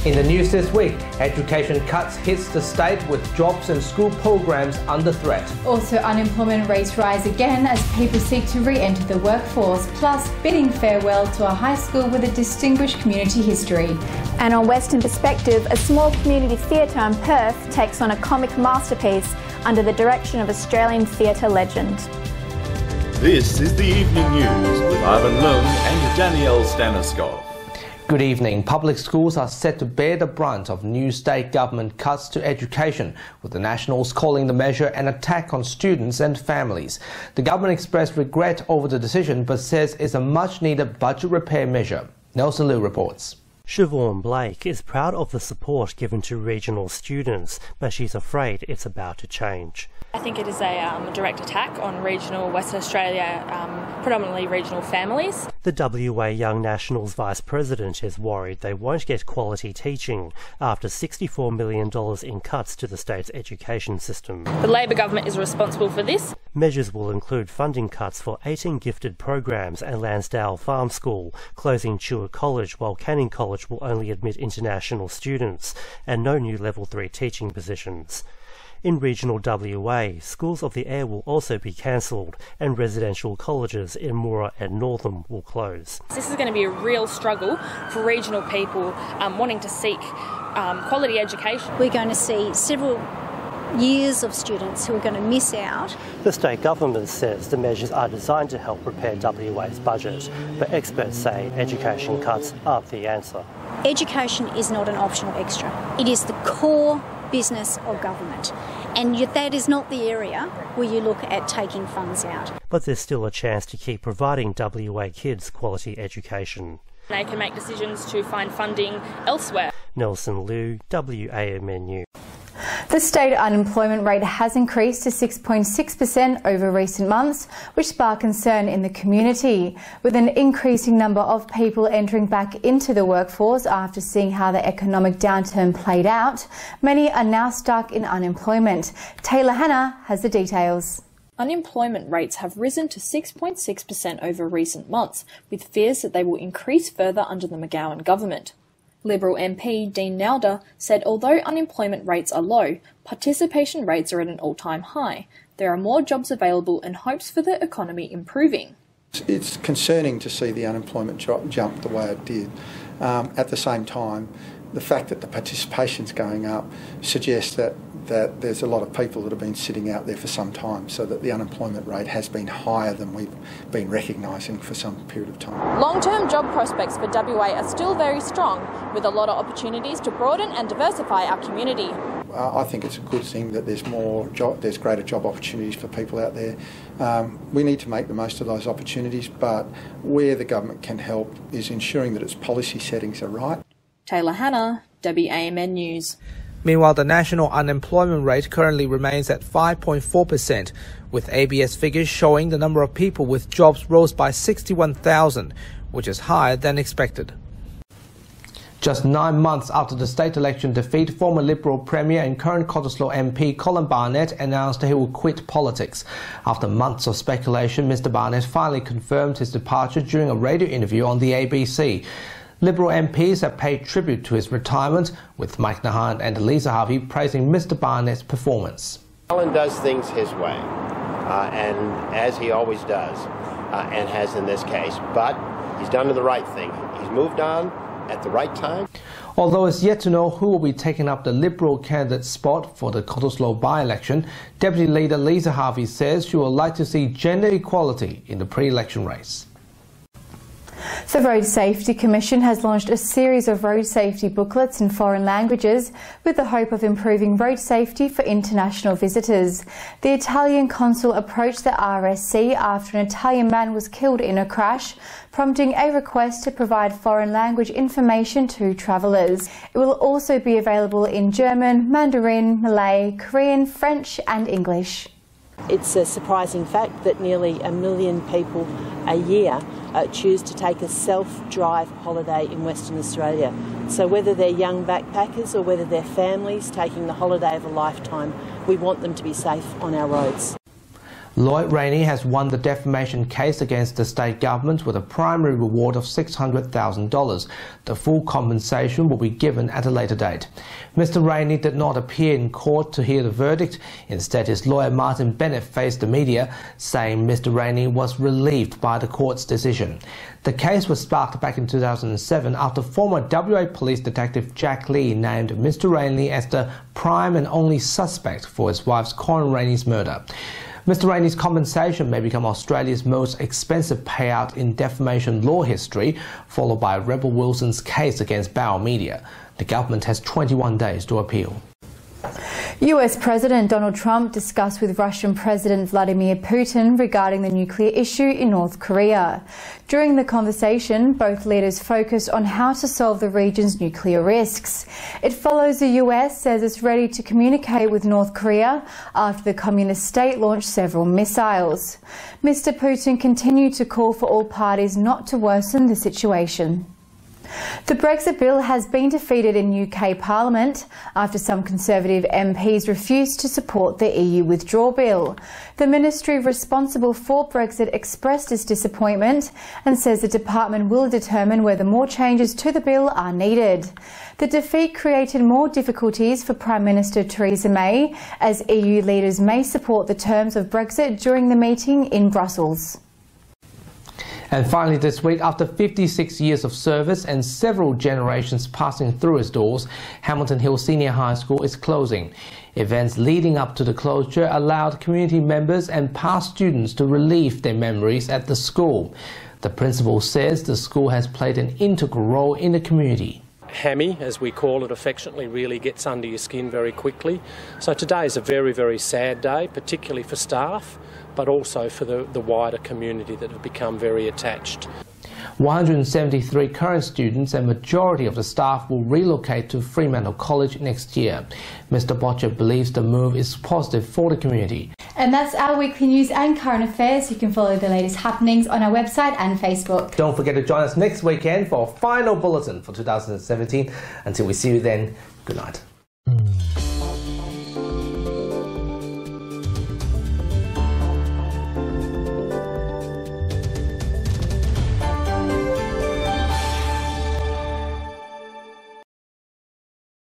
In the news this week, education cuts hits the state with jobs and school programs under threat. Also, unemployment rates rise again as people seek to re-enter the workforce, plus bidding farewell to a high school with a distinguished community history. And on Western Perspective, a small community theatre in Perth takes on a comic masterpiece under the direction of Australian theatre legend. This is the Evening News with Ivan Lung and Danielle Staniskov. Good evening. Public schools are set to bear the brunt of new state government cuts to education, with the Nationals calling the measure an attack on students and families. The government expressed regret over the decision but says it's a much-needed budget repair measure. Nelson Liu reports. Siobhan Blake is proud of the support given to regional students, but she's afraid it's about to change. I think it is a direct attack on regional Western Australia, predominantly regional families. The WA Young Nationals Vice President is worried they won't get quality teaching after $64 million in cuts to the state's education system. The Labor government is responsible for this. Measures will include funding cuts for 18 gifted programs at Lansdale Farm School, closing Chua College while Canning College will only admit international students, and no new Level 3 teaching positions. In regional WA, schools of the air will also be cancelled and residential colleges in Moora and Northam will close. This is going to be a real struggle for regional people wanting to seek quality education. We're going to see several years of students who are going to miss out. The state government says the measures are designed to help repair WA's budget, but experts say education cuts aren't the answer. Education is not an optional extra. It is the core business of government, and yet that is not the area where you look at taking funds out. But there's still a chance to keep providing WA kids quality education. They can make decisions to find funding elsewhere. Nelson Liu, WAMN News. The state unemployment rate has increased to 6.6% over recent months, which sparked concern in the community. With an increasing number of people entering back into the workforce after seeing how the economic downturn played out, many are now stuck in unemployment. Taylor Hanna has the details. Unemployment rates have risen to 6.6% over recent months, with fears that they will increase further under the McGowan government. Liberal MP Dean Nowder said although unemployment rates are low, participation rates are at an all-time high. There are more jobs available and hopes for the economy improving. It's concerning to see the unemployment jump the way it did. At the same time, the fact that the participation's going up suggests that there's a lot of people that have been sitting out there for some time, so that the unemployment rate has been higher than we've been recognising for some period of time. Long-term job prospects for WA are still very strong, with a lot of opportunities to broaden and diversify our community. I think it's a good thing that there's greater job opportunities for people out there. We need to make the most of those opportunities, but where the government can help is ensuring that its policy settings are right. Taylor Hanna, WAMN News. Meanwhile, the national unemployment rate currently remains at 5.4%, with ABS figures showing the number of people with jobs rose by 61,000, which is higher than expected. Just 9 months after the state election defeat, former Liberal Premier and current Cottesloe MP Colin Barnett announced he will quit politics. After months of speculation, Mr Barnett finally confirmed his departure during a radio interview on the ABC. Liberal MPs have paid tribute to his retirement, with Mike Nahan and Lisa Harvey praising Mr Barnett's performance. Colin does things his way, and as he always does, and has in this case, but he's done the right thing. He's moved on at the right time. Although it's yet to know who will be taking up the Liberal candidate spot for the Cottesloe by-election, Deputy Leader Lisa Harvey says she would like to see gender equality in the pre-election race. The Road Safety Commission has launched a series of road safety booklets in foreign languages with the hope of improving road safety for international visitors. The Italian consul approached the RSC after an Italian man was killed in a crash, prompting a request to provide foreign language information to travellers. It will also be available in German, Mandarin, Malay, Korean, French and English. It's a surprising fact that nearly 1 million people a year choose to take a self-drive holiday in Western Australia. So whether they're young backpackers or whether they're families taking the holiday of a lifetime, we want them to be safe on our roads. Lloyd Rainey has won the defamation case against the state government with a primary reward of $600,000. The full compensation will be given at a later date. Mr. Rainey did not appear in court to hear the verdict. Instead, his lawyer Martin Bennett faced the media, saying Mr. Rainey was relieved by the court's decision. The case was sparked back in 2007 after former WA Police Detective Jack Lee named Mr. Rainey as the prime and only suspect for his wife's Colin Rainey's murder. Mr. Rainey's compensation may become Australia's most expensive payout in defamation law history, followed by Rebel Wilson's case against Bauer Media. The government has 21 days to appeal. US President Donald Trump discussed with Russian President Vladimir Putin regarding the nuclear issue in North Korea. During the conversation, both leaders focused on how to solve the region's nuclear risks. It follows the US says it's ready to communicate with North Korea after the communist state launched several missiles. Mr. Putin continued to call for all parties not to worsen the situation. The Brexit bill has been defeated in UK Parliament after some Conservative MPs refused to support the EU withdrawal bill. The ministry responsible for Brexit expressed its disappointment and says the department will determine whether more changes to the bill are needed. The defeat created more difficulties for Prime Minister Theresa May, as EU leaders may support the terms of Brexit during the meeting in Brussels. And finally this week, after 56 years of service and several generations passing through its doors, Hamilton Hill Senior High School is closing. Events leading up to the closure allowed community members and past students to relive their memories at the school. The principal says the school has played an integral role in the community. Hammy, as we call it affectionately, really gets under your skin very quickly. So today is a very, very sad day, particularly for staff, but also for the wider community that have become very attached. 173 current students and majority of the staff will relocate to Fremantle College next year. Mr. Botcher believes the move is positive for the community. And that's our weekly news and current affairs. You can follow the latest happenings on our website and Facebook. Don't forget to join us next weekend for a final bulletin for 2017. Until we see you then, good night.